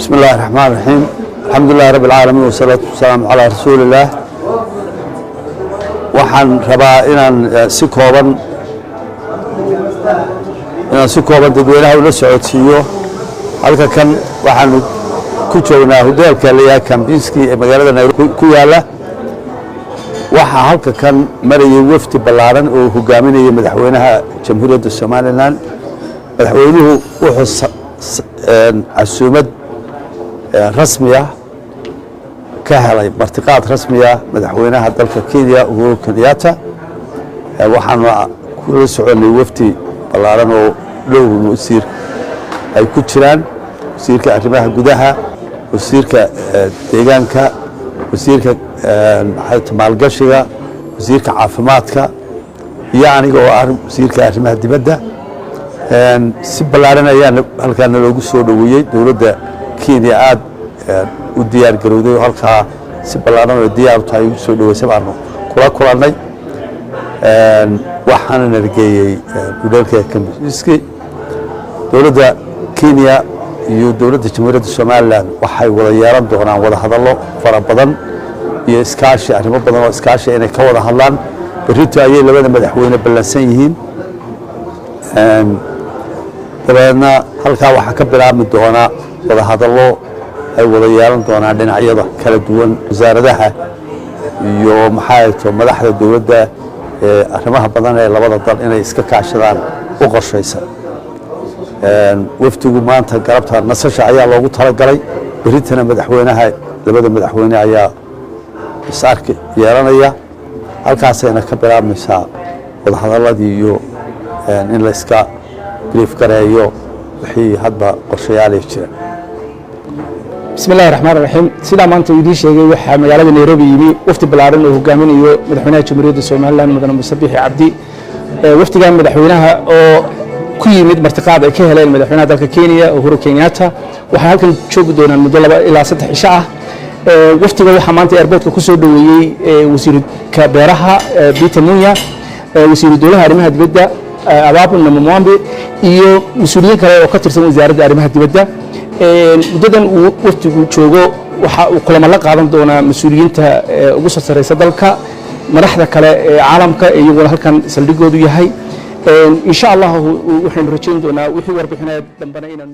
بسم الله الرحمن الرحيم. الحمد لله رب العالمين والصلاة والسلام على رسول الله. waxaan rabaa inaan si kooban dadweynaha ula socodsiiyo halka kan waxaan ku joognaa hoteelka Leeyahay Kambinski ee magaalada Nairobi ku yaala. waxa halka kan marayay wafdi ballaaran oo hogaaminaya madaxweynaha Jamhuuriyadda Soomaaliland. madaxweynuhu wuxuu casuumad rasmi ah ka helay martiqaad rasmi ah madaxweynaha dalka Kenya Uhuru Kenyatta. waxaan kula soconay wafdi ballaaran oo dhowr wasiir ay ku jiraan wasiirka arrimaha gudaha, wasiirka deegaanka, wasiirka maalgashiga, wasiirka caafimaadka iyo aniga oo ah wasiirka arrimaha dibadda. si ballaaran ayaan halkaan loogu soo dhaweeyay. dawladda Kenya aad u diyaar garowday halkaa si ballaaran oo diyaar u tahay u soo dhaweysay baan kula kulannay. waxaan nargeeyay hoteelka Kambinski. dawladda Kenya iyo dawladda Jamhuuriyadda Soomaaliland waxay wada yeelan doonaan wada hadallo fara badan iyo iskaashi arrimo badan oo iskaashi inay ka wada hadlaan. berrito ayay labada madaxweyne ballansan yihiin. dabeedna halkaa waxaa ka bilaabmi doona wada hadallo ay wada yeelan doonaan dhinacyada kala duwan, wasaaradaha iyo madaxda dawladda arrimaha badan ee labada dal inay iska kaashadaan u qorshaysan. wafdigu maanta galabta nasasha ayaa loogu talagalay. berritana labada madaxweyne ayaa is-arki yeelanaya. halkaasayna ka bilaabmaysaa wada hadalladii iyo in la iska brief gareeyo wixii hadba qorshayaalay jira. بسم الله الرحمن الرحيم. سيدا maanta uu idin sheegay waxa magaalada Nairobi yimi wafdi ballaaran oo hogaaminayo madaxweynaha Jamhuuriyadda Soomaaliland Mudane Muuse Biixi Cabdi. wafdigan madaxweynaha oo ku yimid martiqaad ay ka heleen madaxweynaha dalka Kenya Uhuru Kenyatta waxa halkan joogi doonaan muddo 2 ilaa 3 cisho ah. wafdiga waxa maanta airportka ku soo dhaweeyay wasiirka beeraha Peter Munya, wasiirka dowladda arrimaha dibadda Ababu Namwambe iyo mas'uuliyiin kale oo ka tirsan wasaaradda arrimaha dibadda. muddadan uu wafdigu joogo waxa uu kulamo la qaadan doonaa mas'uuliyiinta ugu sarreeyay dalka, madaxda kale ee caalamka iyagoo halkan saldhigoodu yahay. insha Allah waxaan rajayn doonaa wixii warbixinaad dambana inaan